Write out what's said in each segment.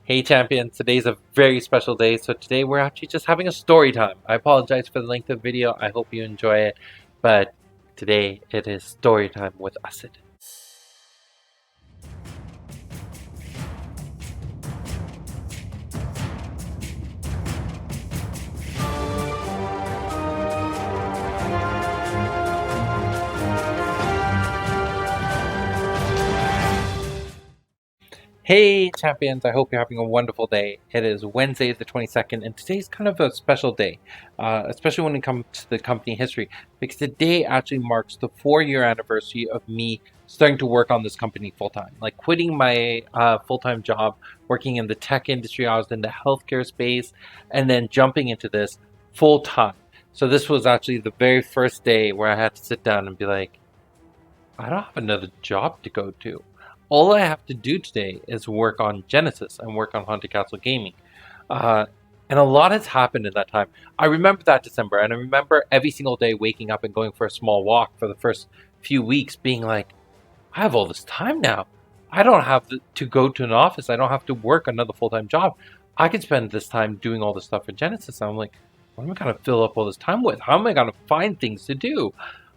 Hey champions, today's a very special day, so today we're actually just having a story time. I apologize for the length of the video, I hope you enjoy it, but today it is story time with Assad. Hey champions, I hope you're having a wonderful day. It is Wednesday the 22nd, and today's kind of a special day, especially when it comes to the company history, because today actually marks the 4-year anniversary of me starting to work on this company full-time. Like quitting my full-time job, working in the tech industry, I was in the healthcare space, and then jumping into this full-time. So this was actually the very first day where I had to sit down and be like, I don't have another job to go to. All I have to do today is work on Genesis and work on Haunted Castle Gaming. Uh, and a lot has happened in that time. I remember that December, and I remember every single day waking up and going for a small walk for the first few weeks, being like, I have all this time now. I don't have to go to an office. I don't have to work another full-time job. I can spend this time doing all this stuff for Genesis. And I'm like, what am I going to fill up all this time with? How am I going to find things to do?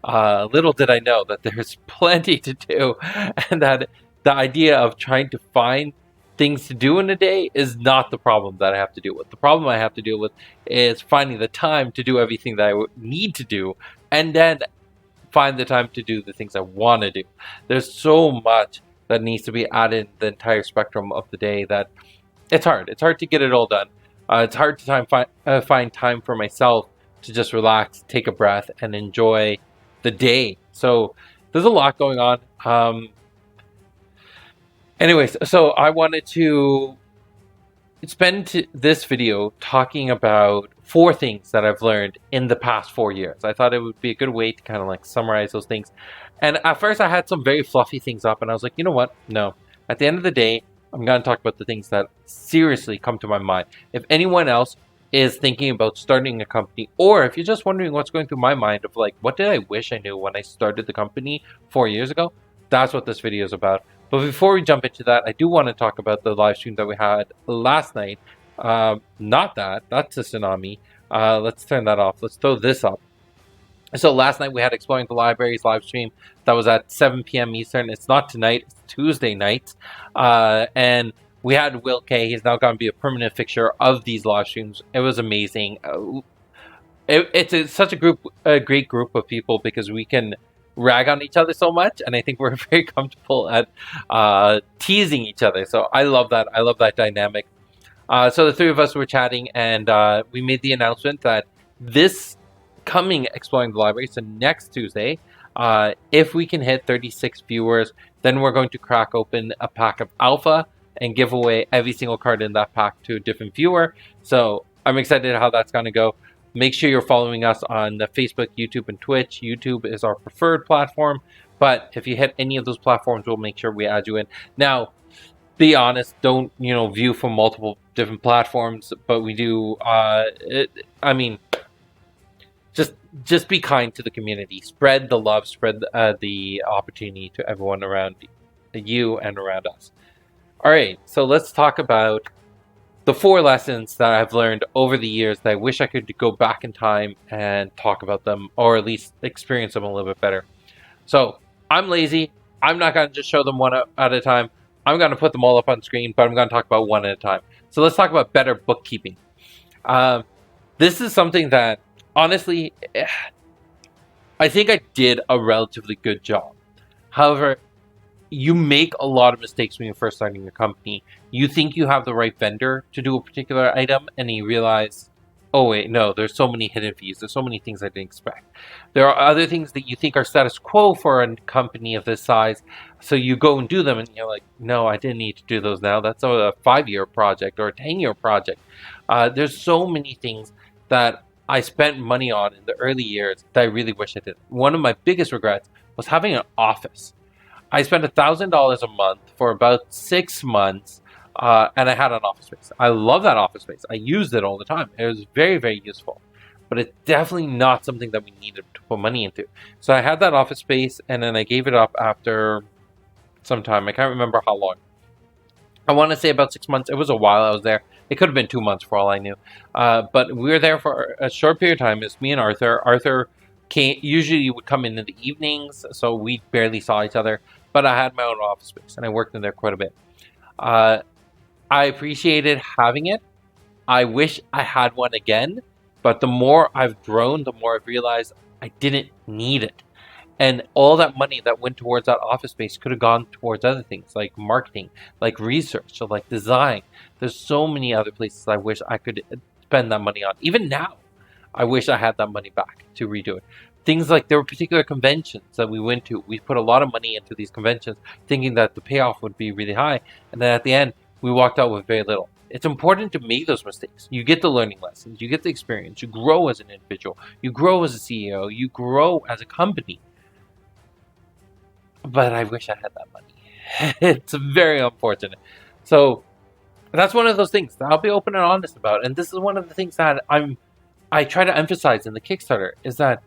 Little did I know that there's plenty to do, and that the idea of trying to find things to do in a day is not the problem that I have to deal with. The problem I have to deal with is finding the time to do everything that I need to do, and then find the time to do the things I want to do. There's so much that needs to be added in the entire spectrum of the day that it's hard. It's hard to get it all done. It's hard to find time for myself to just relax, take a breath, and enjoy the day. So there's a lot going on. Anyways, so I wanted to spend this video talking about 4 things that I've learned in the past 4 years. I thought it would be a good way to kind of like summarize those things. And at first I had some very fluffy things up, and I was like, you know what? No. At the end of the day, I'm going to talk about the things that seriously come to my mind. If anyone else is thinking about starting a company, or if you're just wondering what's going through my mind of like, what did I wish I knew when I started the company 4 years ago? That's what this video is about. But before we jump into that, I do want to talk about the live stream that we had last night. Not that, that's a tsunami. Let's turn that off. Let's throw this up. So last night we had Exploring the Libraries live stream that was at 7 p.m. Eastern. It's not tonight, it's Tuesday night. And we had Will K. He's now going to be a permanent fixture of these live streams. It was amazing. It's such a great group of people because we can rag on each other so much, and I think we're very comfortable at teasing each other. So I love that. I love that dynamic. So the 3 of us were chatting, and we made the announcement that this coming Exploring the Library, so next Tuesday, if we can hit 36 viewers, then we're going to crack open a pack of Alpha and give away every single card in that pack to a different viewer. So I'm excited how that's going to go. Make sure you're following us on the Facebook, YouTube, and Twitch. YouTube is our preferred platform, but if you hit any of those platforms, we'll make sure we add you in. Now, be honest, don't view from multiple different platforms, but we do. Just be kind to the community. Spread the love. Spread the opportunity to everyone around you and around us. All right, so let's talk about the 4 lessons that I've learned over the years that I wish I could go back in time and talk about them, or at least experience them a little bit better. So I'm lazy. I'm not going to just show them one at a time. I'm going to put them all up on screen, but I'm going to talk about one at a time. So let's talk about better bookkeeping. This is something that, honestly, I think I did a relatively good job. However, you make a lot of mistakes when you're first starting a company. You think you have the right vendor to do a particular item, and you realize, oh wait, no, there's so many hidden fees. There's so many things I didn't expect. There are other things that you think are status quo for a company of this size, so you go and do them, and you're like, no, I didn't need to do those now. That's a 5-year project or a 10-year project. There's so many things that I spent money on in the early years that I really wish I did. One of my biggest regrets was having an office. I spent $1,000 a month for about 6 months, and I had an office space. I love that office space. I used it all the time. It was very, very useful. But it's definitely not something that we needed to put money into. So I had that office space, and then I gave it up after some time. I can't remember how long. I want to say about 6 months. It was a while I was there. It could have been 2 months for all I knew. But we were there for a short period of time. It's me and Arthur. Arthur usually would come in the evenings, so we barely saw each other. But I had my own office space, and I worked in there quite a bit. I appreciated having it. I wish I had one again, but the more I've grown, the more I've realized I didn't need it. And all that money that went towards that office space could have gone towards other things like marketing, like research, or like design. There's so many other places I wish I could spend that money on. Even now, I wish I had that money back to redo it. Things like there were particular conventions that we went to. We put a lot of money into these conventions thinking that the payoff would be really high. And then at the end, we walked out with very little. It's important to make those mistakes. You get the learning lessons, you get the experience, you grow as an individual, you grow as a CEO, you grow as a company. But I wish I had that money. It's very unfortunate. So that's one of those things that I'll be open and honest about. And this is one of the things that I try to emphasize in the Kickstarter is that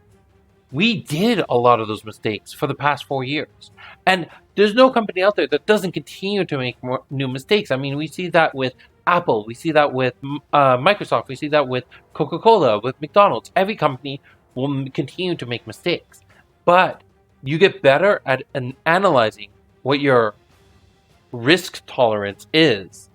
we did a lot of those mistakes for the past 4 years. And there's no company out there that doesn't continue to make more new mistakes. I mean, we see that with Apple. We see that with Microsoft. We see that with Coca-Cola, with McDonald's. Every company will continue to make mistakes. But you get better at analyzing what your risk tolerance is,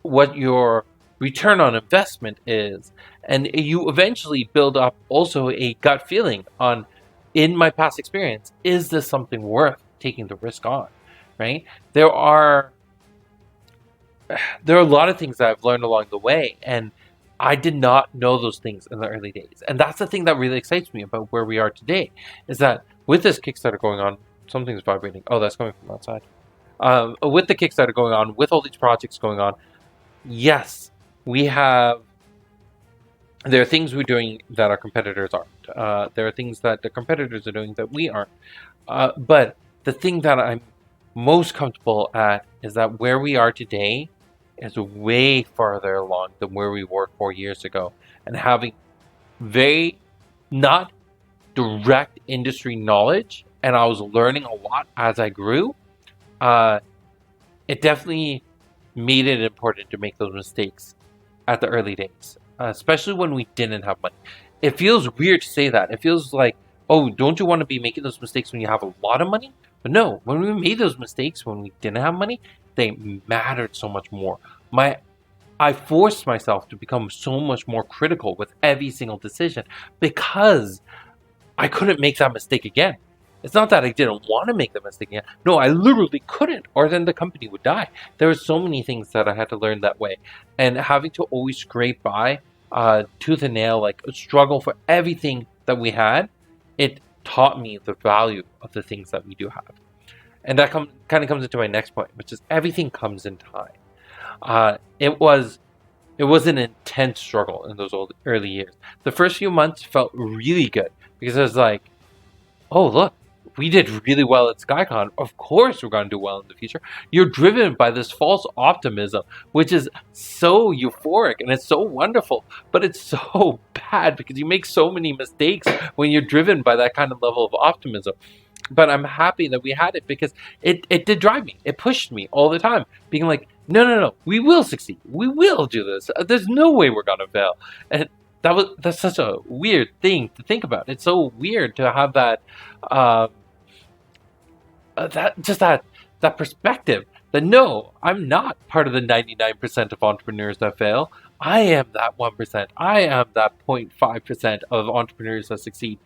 what your return on investment is, and you eventually build up also a gut feeling on, in my past experience, is this something worth taking the risk on, right? There are a lot of things that I've learned along the way, and I did not know those things in the early days. And that's the thing that really excites me about where we are today, is that with this Kickstarter going on, something's vibrating. Oh, that's coming from outside. With the Kickstarter going on, with all these projects going on, yes, there are things we're doing that our competitors aren't. There are things that the competitors are doing that we aren't. But the thing that I'm most comfortable at is that where we are today is way farther along than where we were 4 years ago. And having very not direct industry knowledge, and I was learning a lot as I grew, it definitely made it important to make those mistakes at the early days, especially when we didn't have money. It feels weird to say that. It feels like, oh, don't you want to be making those mistakes when you have a lot of money? But no, when we made those mistakes when we didn't have money, they mattered so much more. I forced myself to become so much more critical with every single decision because I couldn't make that mistake again. It's not that I didn't want to make the mistake again. No, I literally couldn't, or then the company would die. There were so many things that I had to learn that way. And having to always scrape by, tooth and nail, like struggle for everything that we had, it taught me the value of the things that we do have. And that kind of comes into my next point, which is everything comes in time. It was an intense struggle in those early years. The first few months felt really good because it was like, oh, look, we did really well at SkyCon. Of course we're going to do well in the future. You're driven by this false optimism, which is so euphoric and it's so wonderful, but it's so bad because you make so many mistakes when you're driven by that kind of level of optimism. But I'm happy that we had it because it did drive me. It pushed me all the time, being like, no, we will succeed. We will do this. There's no way we're going to fail. And that's such a weird thing to think about. It's so weird to have that that perspective that no, I'm not part of the 99% of entrepreneurs that fail. I am that 1%. I am that 0.5% of entrepreneurs that succeed.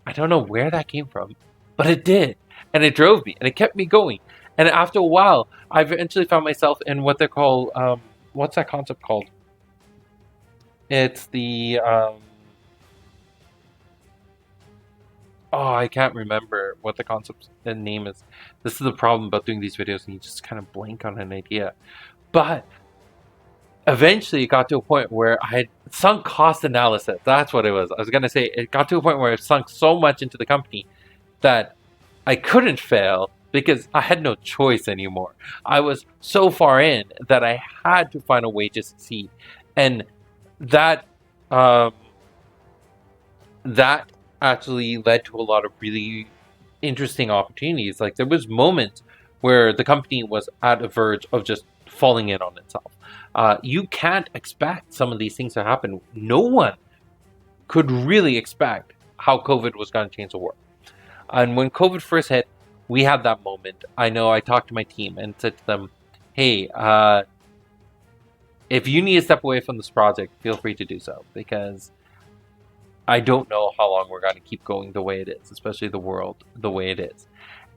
I don't know where that came from, but it did. And it drove me and it kept me going. And after a while, I eventually found myself in what they call, what's that concept called? It's the, I can't remember what the concept and name is. This is the problem about doing these videos and you just kind of blank on an idea. But eventually it got to a point where I had sunk cost analysis. That's what it was. I was going to say it got to a point where I sunk so much into the company that I couldn't fail because I had no choice anymore. I was so far in that I had to find a way to succeed. And that actually led to a lot of really interesting opportunities. Like there was moments where the company was at a verge of just falling in on itself. You can't expect some of these things to happen. No one could really expect how COVID was going to change the world. And when COVID first hit, we had that moment. I know I talked to my team and said to them, hey, if you need to step away from this project, feel free to do so, because I don't know how long we're going to keep going the way it is, especially the world the way it is.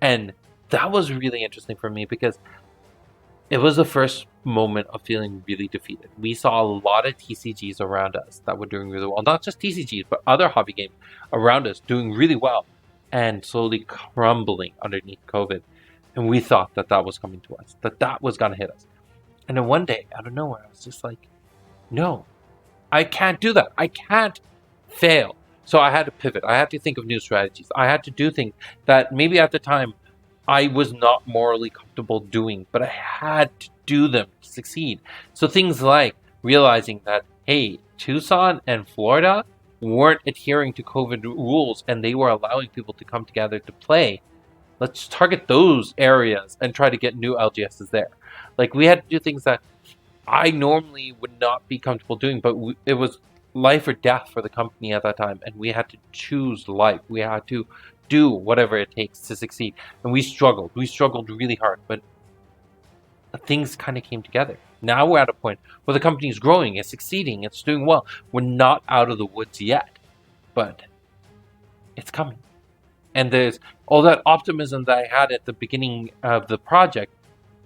And that was really interesting for me because it was the first moment of feeling really defeated. We saw a lot of TCGs around us that were doing really well. Not just TCGs, but other hobby games around us doing really well and slowly crumbling underneath COVID. And we thought that that was coming to us, that that was going to hit us. And then one day, out of nowhere, I was just like, no, I can't do that. I can't fail. So I had to pivot. I had to think of new strategies. I had to do things that maybe at the time I was not morally comfortable doing, but I had to do them to succeed. So things like realizing that, hey, Tucson and Florida weren't adhering to COVID rules and they were allowing people to come together to play. Let's target those areas and try to get new LGSs there. Like, we had to do things that I normally would not be comfortable doing, but it was life or death for the company at that time, and we had to choose life. We had to do whatever it takes to succeed, and we struggled really hard, but things kind of came together. Now we're at a point where the company is growing, it's succeeding, it's doing well. We're not out of the woods yet, but it's coming. And there's all that optimism that I had at the beginning of the project.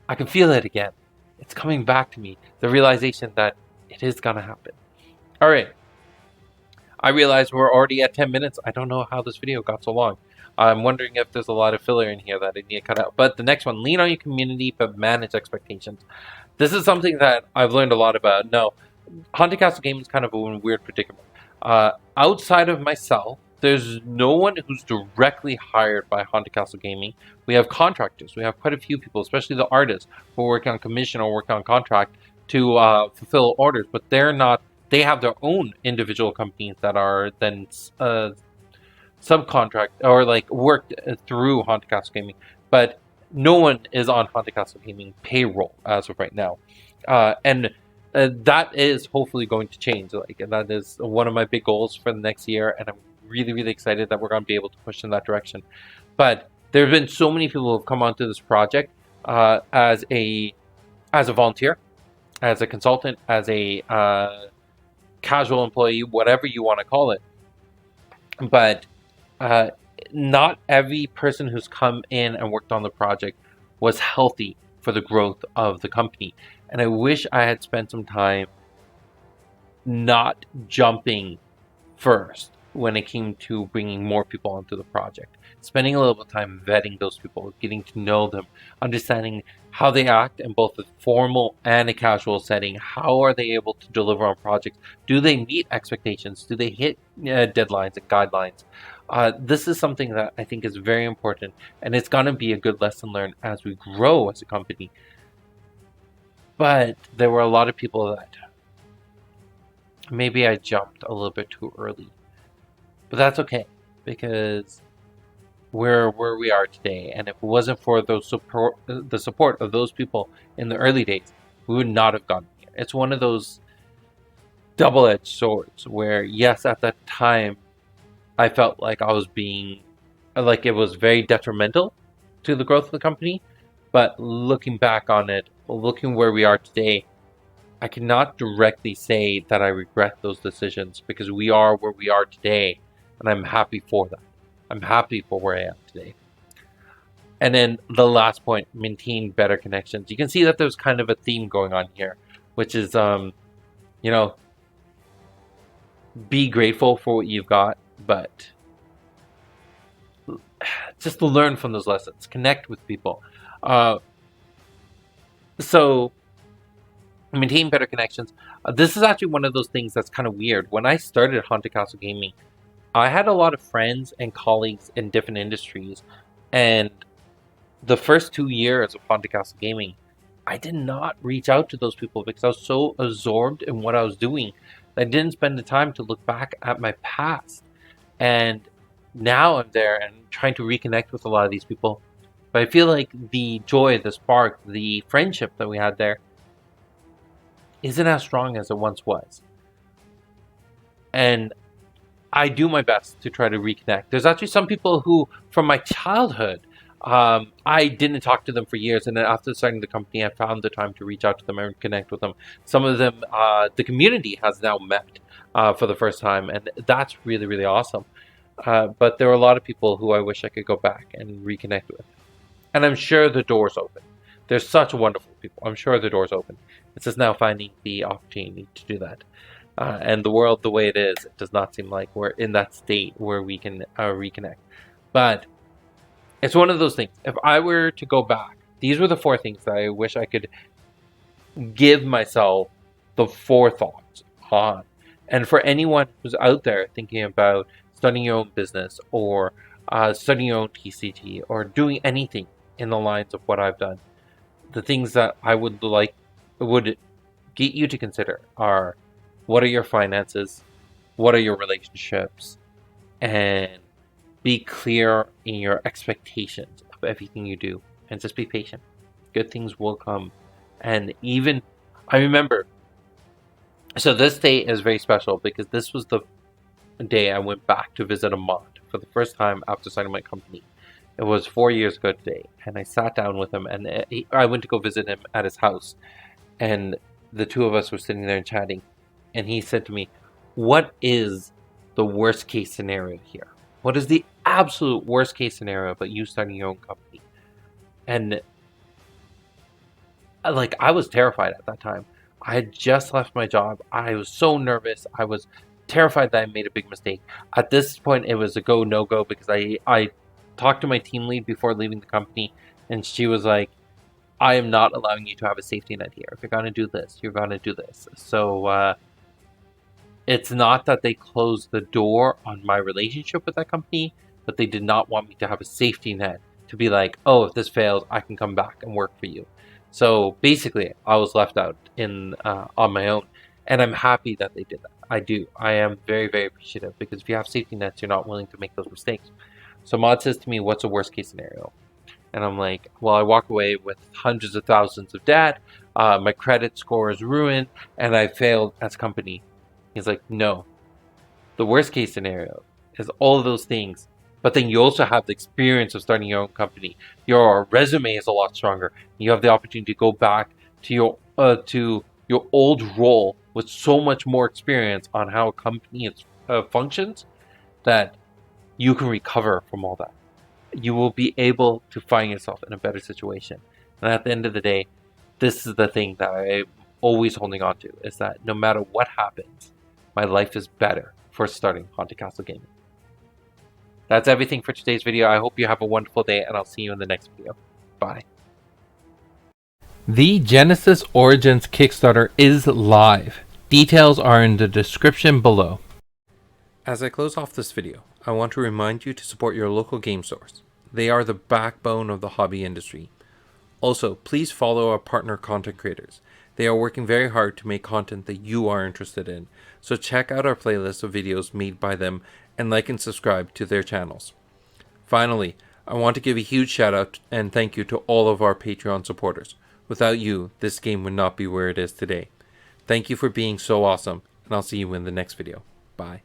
I can feel it again. It's coming back to me. The realization that it is going to happen. All right. I realize we're already at 10 minutes. I don't know how this video got so long. I'm wondering if there's a lot of filler in here that I need to cut out. But the next one, lean on your community, but manage expectations. This is something that I've learned a lot about. No, Haunted Castle Gaming is kind of a weird predicament. Outside of myself, there's no one who's directly hired by Haunted Castle Gaming. We have contractors. We have quite a few people, especially the artists, who are working on commission or working on contract to fulfill orders. But they're not. They have their own individual companies that are then subcontract or like worked through Haunted Castle Gaming. But no one is on Haunted Castle Gaming payroll as of right now, and that is hopefully going to change. Like, and that is one of my big goals for the next year, and I'm really excited that we're going to be able to push in that direction. But there have been so many people who have come onto this project as a volunteer, as a consultant, as a casual employee, whatever you want to call it. But not every person who's come in and worked on the project was healthy for the growth of the company. And I wish I had spent some time not jumping first when it came to bringing more people onto the project. Spending a little bit of time vetting those people, getting to know them, understanding how they act in both a formal and a casual setting. How are they able to deliver on projects? Do they meet expectations? Do they hit deadlines and guidelines? This is something that I think is very important, and it's going to be a good lesson learned as we grow as a company. But there were a lot of people that maybe I jumped a little bit too early. But that's okay, because we're where we are today, and if it wasn't for the support of those people in the early days, we would not have gotten here. It's one of those double-edged swords where, yes, at that time, I felt like I was being, like it was very detrimental to the growth of the company, but looking back on it, looking where we are today, I cannot directly say that I regret those decisions, because we are where we are today. And I'm happy for that. I'm happy for where I am today. And then the last point, maintain better connections. You can see that there's kind of a theme going on here, which is, be grateful for what you've got, but just learn from those lessons. Connect with people. So maintain better connections. This is actually one of those things that's kind of weird. When I started Haunted Castle Gaming, I had a lot of friends and colleagues in different industries, and the first 2 years of Haunted Castle Gaming, I did not reach out to those people because I was so absorbed in what I was doing that I didn't spend the time to look back at my past. And now I'm there and trying to reconnect with a lot of these people. But I feel like the joy, the spark, the friendship that we had there isn't as strong as it once was. And I do my best to try to reconnect. There's actually some people who, from my childhood, I didn't talk to them for years, and then after starting the company, I found the time to reach out to them and connect with them. Some of them, the community has now met for the first time, and that's really, really awesome. But there are a lot of people who I wish I could go back and reconnect with. And I'm sure the door's open. They're such wonderful people. I'm sure the door's open. It's just now finding the opportunity to do that. And the world, the way it is, it does not seem like we're in that state where we can reconnect. But it's one of those things. If I were to go back, these were the 4 things that I wish I could give myself the forethought on. And for anyone who's out there thinking about starting your own business or studying your own TCT or doing anything in the lines of what I've done, the things that I would get you to consider are: what are your finances? What are your relationships? And be clear in your expectations of everything you do, and just be patient. Good things will come. And even, I remember, so this day is very special because this was the day I went back to visit Ahmad for the first time after starting my company. It was 4 years ago today, and I sat down with him, and I went to go visit him at his house, and the two of us were sitting there and chatting, and he said to me, "What is the worst case scenario here? What is the absolute worst case scenario about you starting your own company?" And like, I was terrified at that time. I had just left my job. I was so nervous. I was terrified that I made a big mistake. At this point, it was a go, no go, because I talked to my team lead before leaving the company, and she was like, "I am not allowing you to have a safety net here. If you're going to do this, you're going to do this." So it's not that they closed the door on my relationship with that company, but they did not want me to have a safety net to be like, "Oh, if this fails, I can come back and work for you." So basically, I was left out on my own, and I'm happy that they did that. I do. I am very, very appreciative, because if you have safety nets, you're not willing to make those mistakes. So Maud says to me, "What's the worst case scenario?" And I'm like, "Well, I walk away with hundreds of thousands of debt, my credit score is ruined, and I failed as a company." He's like, "No, the worst case scenario is all of those things, but then you also have the experience of starting your own company. Your resume is a lot stronger. You have the opportunity to go back to your old role with so much more experience on how a company functions, that you can recover from all that. You will be able to find yourself in a better situation." And at the end of the day, this is the thing that I'm always holding on to, is that no matter what happens, my life is better for starting Haunted Castle Gaming. That's everything for today's video. I hope you have a wonderful day, and I'll see you in the next video. Bye. The Genesis Origins Kickstarter is live. Details are in the description below. As I close off this video, I want to remind you to support your local game stores. They are the backbone of the hobby industry. Also, please follow our partner content creators. They are working very hard to make content that you are interested in, so check out our playlist of videos made by them and like and subscribe to their channels. Finally, I want to give a huge shout out and thank you to all of our Patreon supporters. Without you, this game would not be where it is today. Thank you for being so awesome, and I'll see you in the next video. Bye.